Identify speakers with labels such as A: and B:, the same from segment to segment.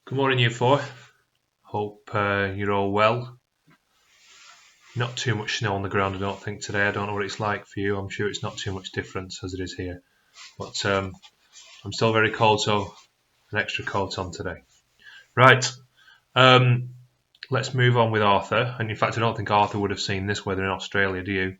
A: Good morning, Year 4. Hope you're all well. Not too much snow on the ground, I don't think, today. I don't know what it's like for you. I'm sure it's not too much difference as it is here. But I'm still very cold, so an extra coat on today. Right, let's move on with Arthur. And in fact, I don't think Arthur would have seen this weather in Australia, do you?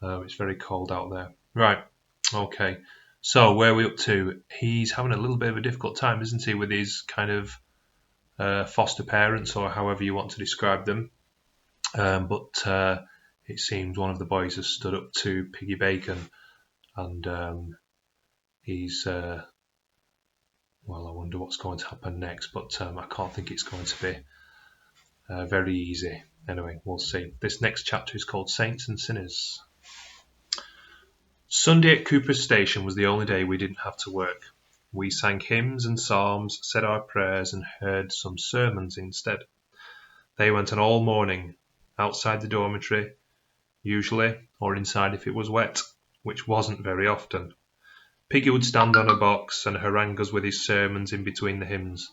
A: It's very cold out there. Right, okay. So where are we up to? He's having a little bit of a difficult time, isn't he, with his kind of foster parents, or however you want to describe them. But it seems one of the boys has stood up to Piggy Bacon, and he's well, I wonder what's going to happen next, but I can't think it's going to be very easy. Anyway, we'll see. This next chapter is called Saints and Sinners. Sunday at Cooper's Station was the only day we didn't have to work. We sang hymns and psalms, said our prayers, and heard some sermons instead. They went on all morning, outside the dormitory, usually, or inside if it was wet, which wasn't very often. Piggy would stand on her box and harangue us with his sermons in between the hymns.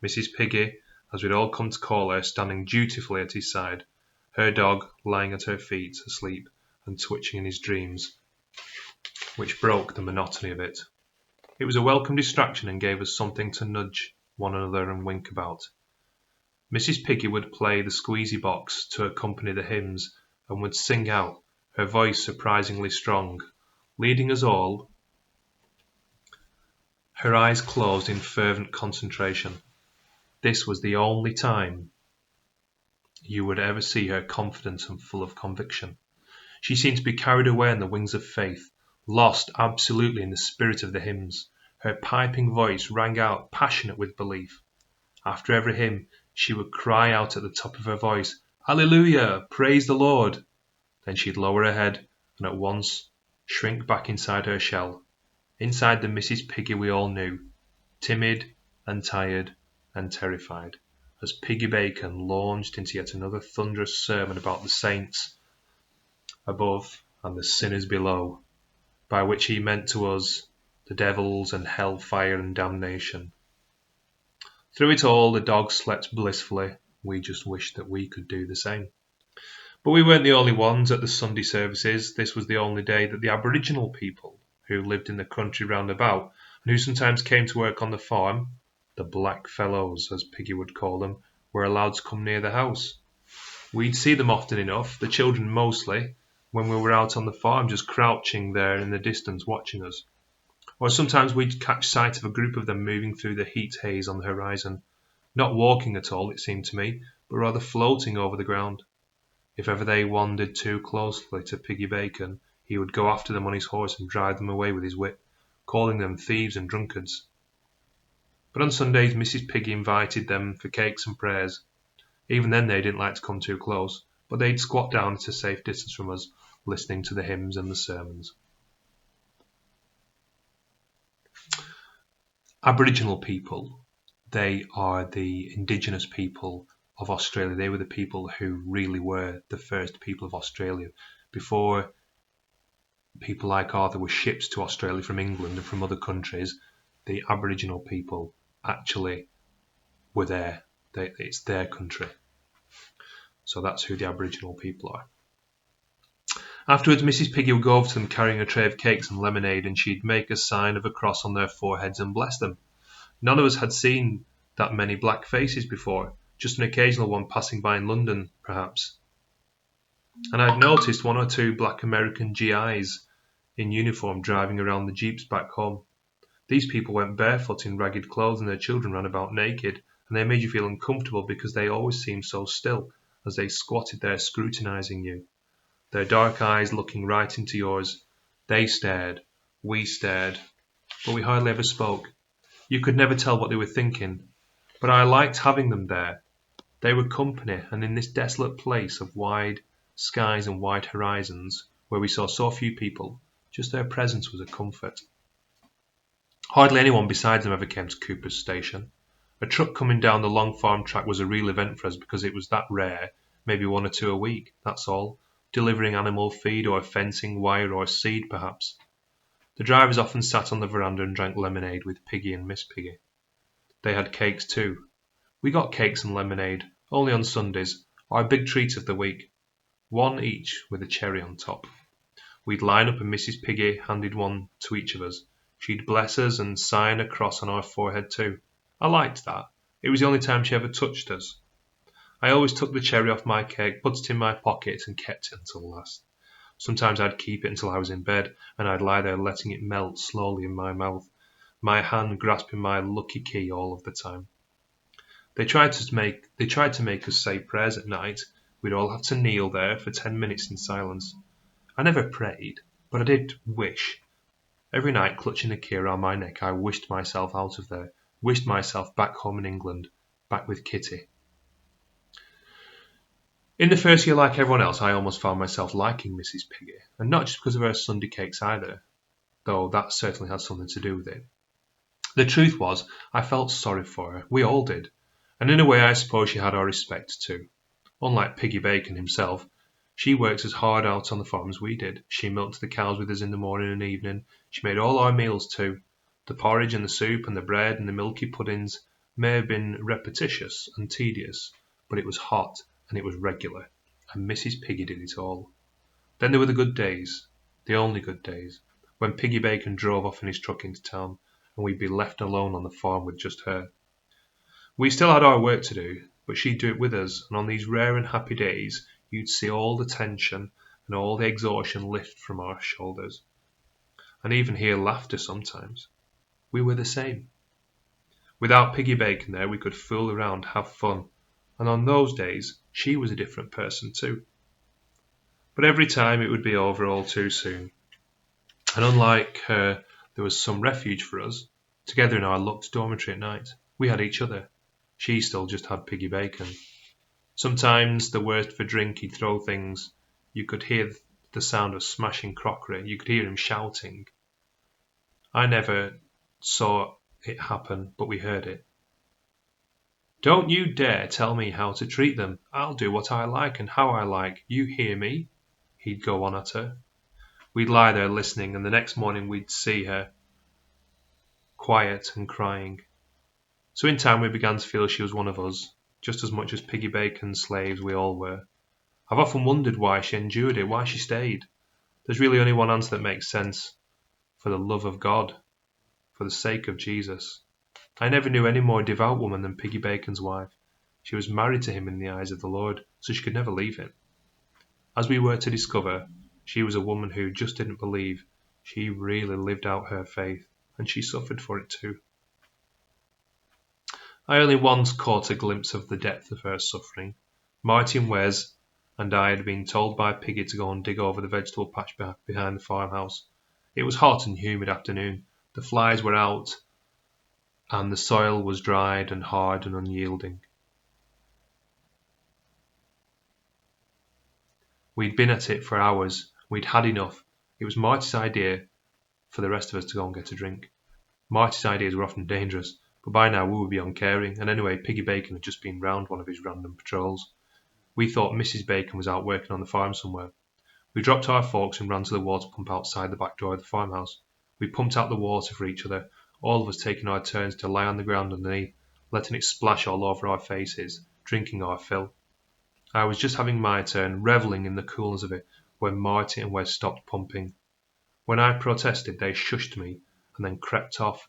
A: Mrs. Piggy, as we'd all come to call her, standing dutifully at his side, her dog lying at her feet, asleep and twitching in his dreams, which broke the monotony of it. It was a welcome distraction and gave us something to nudge one another and wink about. Mrs. Piggy would play the squeezy box to accompany the hymns and would sing out, her voice surprisingly strong, leading us all, her eyes closed in fervent concentration. This was the only time you would ever see her confident and full of conviction. She seemed to be carried away on the wings of faith, lost absolutely in the spirit of the hymns. Her piping voice rang out, passionate with belief. After every hymn, she would cry out at the top of her voice, "Hallelujah! Praise the Lord!" Then she'd lower her head and at once shrink back inside her shell, inside the Mrs. Piggy we all knew, timid and tired and terrified, as Piggy Bacon launched into yet another thunderous sermon about the saints above and the sinners below, by which he meant to us the devils and hell fire and damnation. Through it all, the dog slept blissfully. We just wished that we could do the same. But we weren't the only ones at the Sunday services. This was the only day that the Aboriginal people, who lived in the country round about, and who sometimes came to work on the farm, the black fellows, as Piggy would call them, were allowed to come near the house. We'd see them often enough, the children mostly, when we were out on the farm, just crouching there in the distance watching us. Or sometimes we'd catch sight of a group of them moving through the heat haze on the horizon, not walking at all, it seemed to me, but rather floating over the ground. If ever they wandered too closely to Piggy Bacon, he would go after them on his horse and drive them away with his whip, calling them thieves and drunkards. But on Sundays, Mrs. Piggy invited them for cakes and prayers. Even then they didn't like to come too close, but they'd squat down at a safe distance from us, listening to the hymns and the sermons. Aboriginal people, they are the indigenous people of Australia. They were the people who really were the first people of Australia. Before people like Arthur were shipped to Australia from England and from other countries, the Aboriginal people actually were there. It's their country. So that's who the Aboriginal people are. Afterwards, Mrs. Piggy would go over to them carrying a tray of cakes and lemonade, and she'd make a sign of a cross on their foreheads and bless them. None of us had seen that many black faces before, just an occasional one passing by in London, perhaps. And I'd noticed one or two black American GIs in uniform driving around the jeeps back home. These people went barefoot in ragged clothes and their children ran about naked, and they made you feel uncomfortable because they always seemed so still as they squatted there scrutinizing you. Their dark eyes looking right into yours. They stared, we stared, but we hardly ever spoke. You could never tell what they were thinking, but I liked having them there. They were company, and in this desolate place of wide skies and wide horizons, where we saw so few people, just their presence was a comfort. Hardly anyone besides them ever came to Cooper's Station. A truck coming down the long farm track was a real event for us because it was that rare, maybe one or two a week, that's all, delivering animal feed or fencing wire or seed perhaps. The drivers often sat on the veranda and drank lemonade with Piggy and Miss Piggy. They had cakes too, We got cakes and lemonade, only on Sundays, our big treat of the week, one each with a cherry on top. We'd line up and Mrs. Piggy handed one to each of us. She'd bless us and sign a cross on our forehead too. I liked that. It was the only time she ever touched us. I always took the cherry off my cake, put it in my pocket and kept it until last. Sometimes I'd keep it until I was in bed, and I'd lie there letting it melt slowly in my mouth, my hand grasping my lucky key all of the time. They tried to make us say prayers at night. We'd all have to kneel there for 10 minutes in silence. I never prayed, but I did wish. Every night, clutching a key around my neck, I wished myself out of there, wished myself back home in England, back with Kitty. In the first year, like everyone else, I almost found myself liking Mrs. Piggy, and not just because of her Sunday cakes either, though that certainly had something to do with it. The truth was, I felt sorry for her. We all did. And in a way, I suppose she had our respect too. Unlike Piggy Bacon himself, she worked as hard out on the farm as we did. She milked the cows with us in the morning and evening. She made all our meals too. The porridge and the soup and the bread and the milky puddings may have been repetitious and tedious, but it was hot and it was regular, and Mrs. Piggy did it all. Then there were the good days, the only good days, when Piggy Bacon drove off in his truck into town, and we'd be left alone on the farm with just her. We still had our work to do, but she'd do it with us, and on these rare and happy days you'd see all the tension and all the exhaustion lift from our shoulders, and even hear laughter sometimes. We were the same. Without Piggy Bacon there, we could fool around, have fun, and on those days she was a different person too. But every time it would be over all too soon, and unlike her, there was some refuge for us. Together in our locked dormitory at night, we had each other. She still just had Piggy Bacon. Sometimes, the worst for drink, he'd throw things. You could hear the sound of smashing crockery. You could hear him shouting. I never saw it happen, but we heard it. "Don't you dare tell me how to treat them. I'll do what I like and how I like. You hear me?" He'd go on at her. We'd lie there listening, and the next morning we'd see her, quiet and crying. So in time we began to feel she was one of us, just as much as Piggy Bacon's slaves we all were. I've often wondered why she endured it, why she stayed. There's really only one answer that makes sense. For the love of God. For the sake of Jesus. I never knew any more devout woman than Piggy Bacon's wife. She was married to him in the eyes of the Lord, so she could never leave him. As we were to discover, she was a woman who just didn't believe. She really lived out her faith, and she suffered for it too. I only once caught a glimpse of the depth of her suffering. Martin Wes and I had been told by Piggy to go and dig over the vegetable patch behind the farmhouse. It was hot and humid afternoon. The flies were out, and the soil was dried and hard and unyielding. We'd been at it for hours. We'd had enough. It was Marty's idea for the rest of us to go and get a drink. Marty's ideas were often dangerous, but by now we would be uncaring, and anyway, Piggy Bacon had just been round one of his random patrols. We thought Mrs. Bacon was out working on the farm somewhere. We dropped our forks and ran to the water pump outside the back door of the farmhouse. We pumped out the water for each other, all of us taking our turns to lie on the ground underneath, letting it splash all over our faces, drinking our fill. I was just having my turn, revelling in the coolness of it, when Marty and Wes stopped pumping. When I protested, they shushed me and then crept off,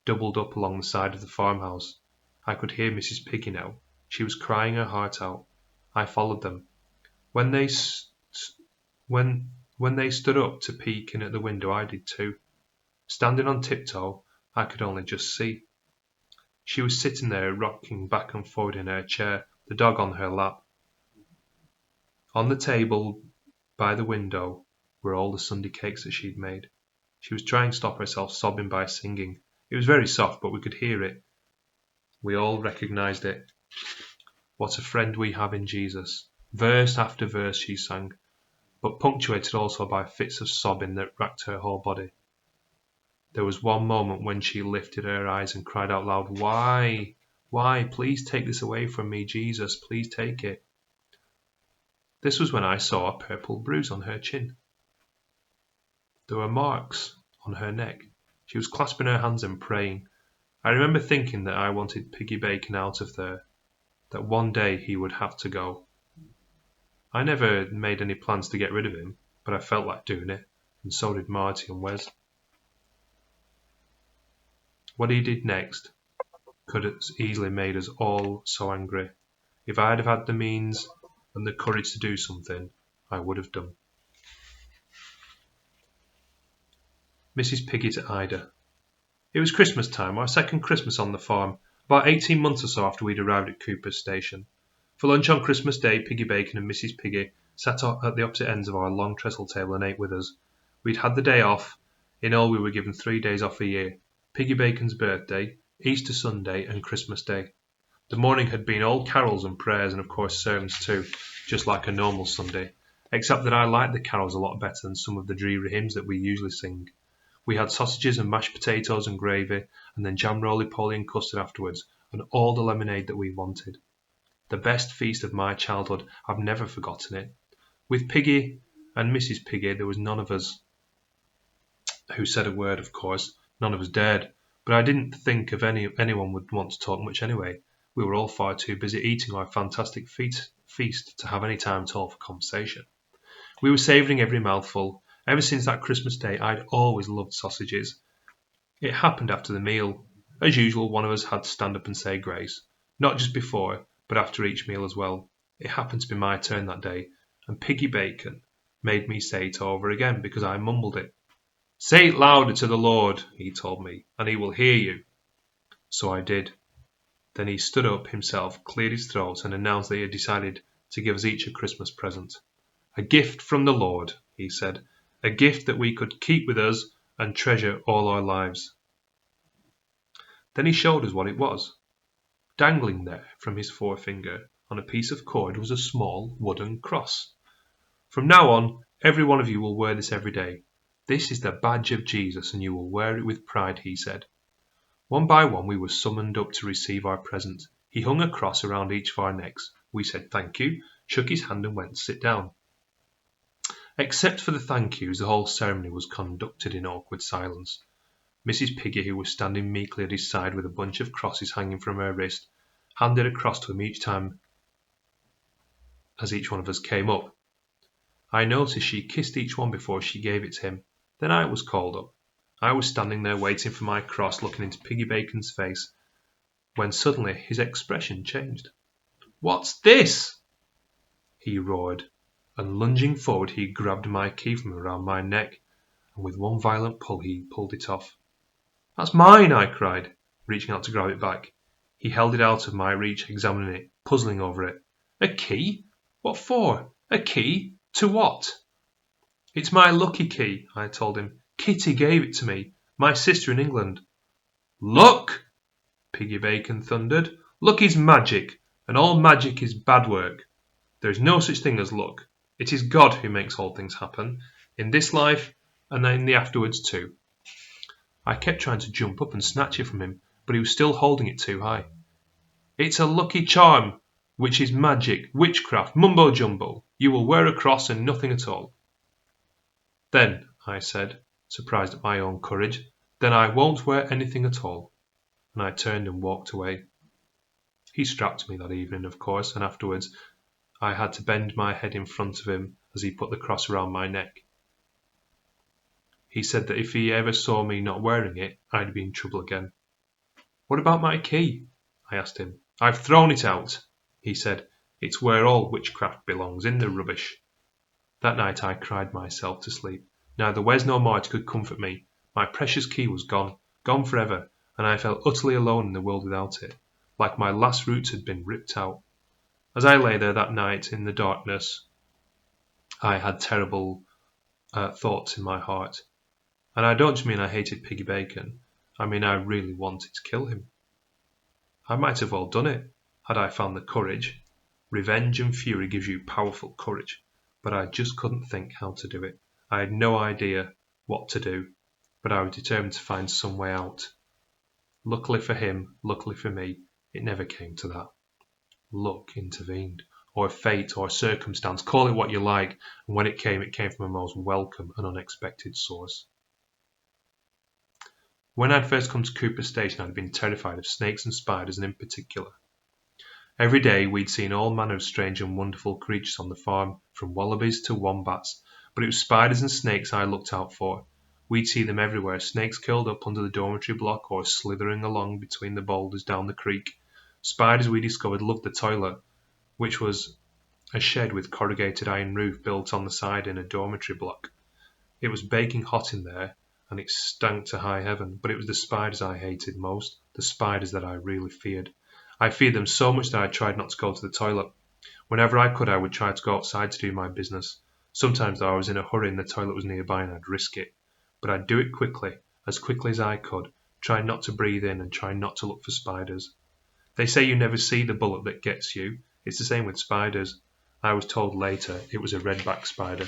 A: doubled up along the side of the farmhouse. I could hear Mrs. Piggy now. She was crying her heart out. I followed them. When they stood up to peek in at the window, I did too. Standing on tiptoe, I could only just see. She was sitting there, rocking back and forward in her chair, the dog on her lap. On the table by the window were all the Sunday cakes that she'd made. She was trying to stop herself sobbing by singing. It was very soft, but we could hear it. We all recognised it. What a friend we have in Jesus. Verse after verse she sang, but punctuated also by fits of sobbing that racked her whole body. There was one moment when she lifted her eyes and cried out loud, "Why? Why? Please take this away from me, Jesus. Please take it." This was when I saw a purple bruise on her chin. There were marks on her neck. She was clasping her hands and praying. I remember thinking that I wanted Piggy Bacon out of there, that one day he would have to go. I never made any plans to get rid of him, but I felt like doing it, and so did Marty and Wes. What he did next could have easily made us all so angry. If I'd have had the means and the courage to do something, I would have done. Mrs. Piggy to Ida. It was Christmas time, our second Christmas on the farm, about 18 months or so after we'd arrived at Cooper's station. For lunch on Christmas Day, Piggy Bacon and Mrs. Piggy sat at the opposite ends of our long trestle table and ate with us. We'd had the day off. In all, we were given 3 days off a year. Piggy Bacon's birthday, Easter Sunday, and Christmas Day. The morning had been all carols and prayers and of course sermons too, just like a normal Sunday, except that I liked the carols a lot better than some of the dreary hymns that we usually sing. We had sausages and mashed potatoes and gravy, and then jam roly-poly and custard afterwards, and all the lemonade that we wanted. The best feast of my childhood, I've never forgotten it. With Piggy and Mrs. Piggy there was none of us who said a word, of course, none of us dared, but I didn't think of anyone would want to talk much anyway. We were all far too busy eating our fantastic feast to have any time at all for conversation. We were savouring every mouthful. Ever since that Christmas Day, I'd always loved sausages. It happened after the meal. As usual, one of us had to stand up and say grace. Not just before, but after each meal as well. It happened to be my turn that day, and Piggy Bacon made me say it over again because I mumbled it. Say it louder to the Lord, he told me, and he will hear you. So I did. Then he stood up himself, cleared his throat, and announced that he had decided to give us each a Christmas present. A gift from the Lord, he said, a gift that we could keep with us and treasure all our lives. Then he showed us what it was. Dangling there from his forefinger on a piece of cord was a small wooden cross. From now on, every one of you will wear this every day. This is the badge of Jesus, and you will wear it with pride, he said. One by one we were summoned up to receive our present. He hung a cross around each of our necks. We said thank you, shook his hand and went to sit down. Except for the thank yous, the whole ceremony was conducted in awkward silence. Mrs. Piggy, who was standing meekly at his side with a bunch of crosses hanging from her wrist, handed a cross to him each time as each one of us came up. I noticed she kissed each one before she gave it to him. Then I was called up. I was standing there waiting for my cross, looking into Piggy Bacon's face, when suddenly his expression changed. What's this? He roared, and lunging forward he grabbed my key from around my neck, and with one violent pull he pulled it off. That's mine, I cried, reaching out to grab it back. He held it out of my reach, examining it, puzzling over it. A key? What for? A key? To what? It's my lucky key, I told him. Kitty gave it to me, my sister in England. Luck! Piggy Bacon thundered. Luck is magic, and all magic is bad work. There is no such thing as luck. It is God who makes all things happen, in this life and in the afterwards too. I kept trying to jump up and snatch it from him, but he was still holding it too high. It's a lucky charm, which is magic, witchcraft, mumbo-jumbo. You will wear a cross and nothing at all. Then, I said, surprised at my own courage, then I won't wear anything at all. And I turned and walked away. He strapped me that evening, of course, and afterwards I had to bend my head in front of him as he put the cross around my neck. He said that if he ever saw me not wearing it, I'd be in trouble again. What about my key? I asked him. I've thrown it out, he said. It's where all witchcraft belongs, in the rubbish. That night I cried myself to sleep. Neither Wes nor Marty could comfort me. My precious key was gone, gone forever, and I felt utterly alone in the world without it, like my last roots had been ripped out. As I lay there that night in the darkness, I had terrible thoughts in my heart. And I don't mean I hated Piggy Bacon. I mean I really wanted to kill him. I might have well done it, had I found the courage. Revenge and fury gives you powerful courage, but I just couldn't think how to do it. I had no idea what to do, but I was determined to find some way out. Luckily for him, luckily for me, it never came to that. Luck intervened, or fate, or circumstance, call it what you like, and when it came from a most welcome and unexpected source. When I'd first come to Cooper Station, I'd been terrified of snakes and spiders, and in particular. Every day we'd seen all manner of strange and wonderful creatures on the farm, from wallabies to wombats, but it was spiders and snakes I looked out for. We'd see them everywhere, snakes curled up under the dormitory block or slithering along between the boulders down the creek. Spiders, we discovered, loved the toilet, which was a shed with corrugated iron roof built on the side in a dormitory block. It was baking hot in there, and it stank to high heaven, but it was the spiders I hated most, the spiders that I really feared. I feared them so much that I tried not to go to the toilet. Whenever I could, I would try to go outside to do my business. Sometimes, though, I was in a hurry and the toilet was nearby and I'd risk it. But I'd do it quickly as I could, try not to breathe in and try not to look for spiders. They say you never see the bullet that gets you. It's the same with spiders. I was told later it was a redback spider.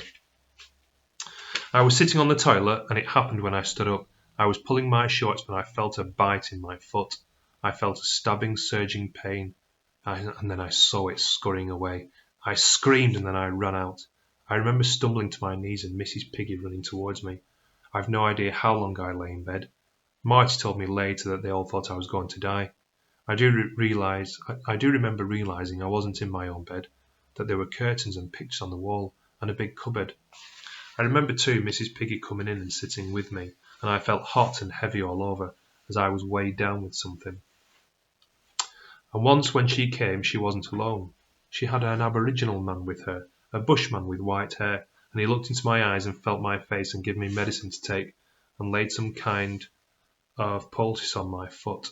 A: I was sitting on the toilet, and it happened when I stood up. I was pulling my shorts when I felt a bite in my foot. I felt a stabbing, surging pain, and then I saw it scurrying away. I screamed, and then I ran out. I remember stumbling to my knees and Mrs. Piggy running towards me. I've no idea how long I lay in bed. Marty told me later that they all thought I was going to die. I do remember realising I wasn't in my own bed, that there were curtains and pictures on the wall, and a big cupboard. I remember too Mrs. Piggy coming in and sitting with me, and I felt hot and heavy all over, as I was weighed down with something. And once when she came, she wasn't alone. She had an Aboriginal man with her, a bushman with white hair, and he looked into my eyes and felt my face and gave me medicine to take, and laid some kind of poultice on my foot.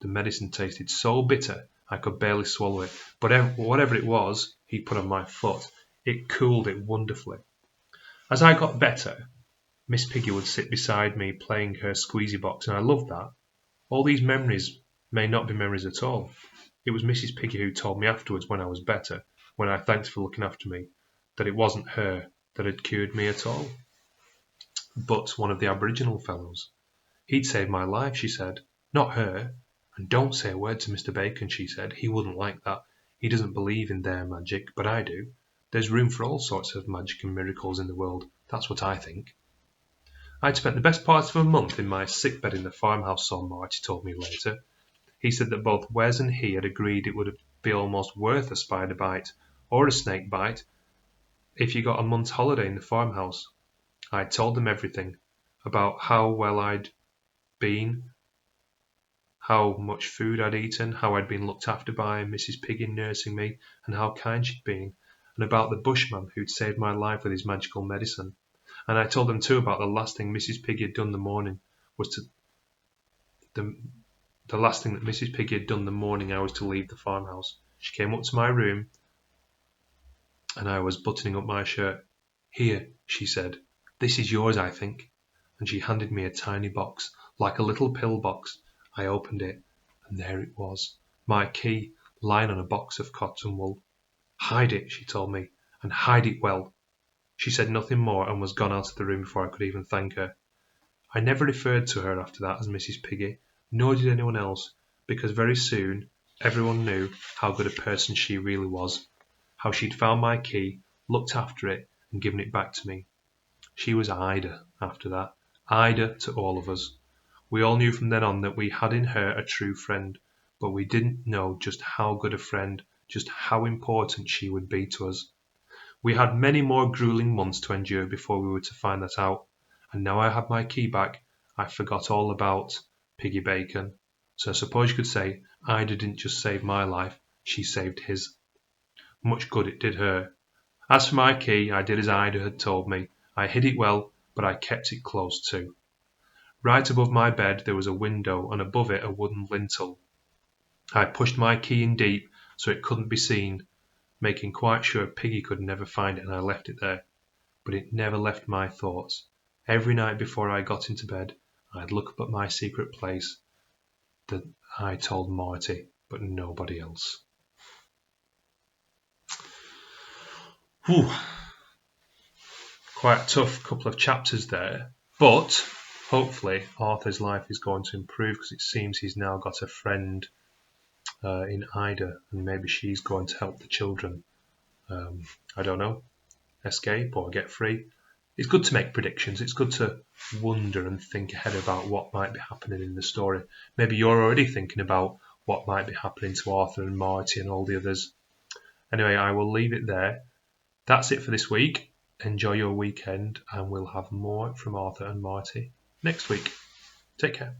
A: The medicine tasted so bitter I could barely swallow it, but whatever it was he put on my foot, it cooled it wonderfully. As I got better, Miss Piggy would sit beside me playing her squeezy box, and I loved that. All these memories may not be memories at all. It was Mrs. Piggy who told me afterwards, when I was better, when I thanked her for looking after me, that it wasn't her that had cured me at all, but one of the Aboriginal fellows. He'd saved my life, she said, not her. And don't say a word to Mr. Bacon, she said. He wouldn't like that. He doesn't believe in their magic, but I do. There's room for all sorts of magic and miracles in the world. That's what I think. I'd spent the best part of a month in my sick bed in the farmhouse, so Marty told me later. He said that both Wes and he had agreed it would be almost worth a spider bite or a snake bite if you got a month's holiday in the farmhouse. I told them everything, about how well I'd been, how much food I'd eaten, how I'd been looked after by Mrs. Piggy nursing me, and how kind she'd been, and about the bushman who'd saved my life with his magical medicine. And I told them too about the last thing Mrs. Piggy had done the morning that Mrs. Piggy had done the morning I was to leave the farmhouse. She came up to my room, and I was buttoning up my shirt. "Here," she said, "this is yours, I think." And she handed me a tiny box, like a little pill box. I opened it, and there it was, my key, lying on a box of cotton wool. "Hide it," she told me, "and hide it well." She said nothing more and was gone out of the room before I could even thank her. I never referred to her after that as Mrs. Piggy, nor did anyone else, because very soon everyone knew how good a person she really was, how she'd found my key, looked after it, and given it back to me. She was Ida after that, Ida to all of us. We all knew from then on that we had in her a true friend, but we didn't know just how good a friend, just how important she would be to us. We had many more grueling months to endure before we were to find that out, and now I had my key back, I forgot all about Piggy Bacon. So I suppose you could say Ida didn't just save my life, she saved his. Much good it did her. As for my key, I did as Ida had told me. I hid it well, but I kept it close too. Right above my bed there was a window, and above it a wooden lintel. I pushed my key in deep so it couldn't be seen, making quite sure Piggy could never find it, and I left it there. But it never left my thoughts. Every night before I got into bed, I'd look up at my secret place that I told Marty, but nobody else. Whew. Quite a tough couple of chapters there, but hopefully Arthur's life is going to improve, because it seems he's now got a friend in Ida, and maybe she's going to help the children, I don't know, escape or get free. it's good to make predictions. It's good to wonder and think ahead about what might be happening in the story. Maybe you're already thinking about what might be happening to Arthur and Marty and all the others. Anyway, I will leave it there. That's it for this week. Enjoy your weekend, and we'll have more from Arthur and Marty next week. Take care.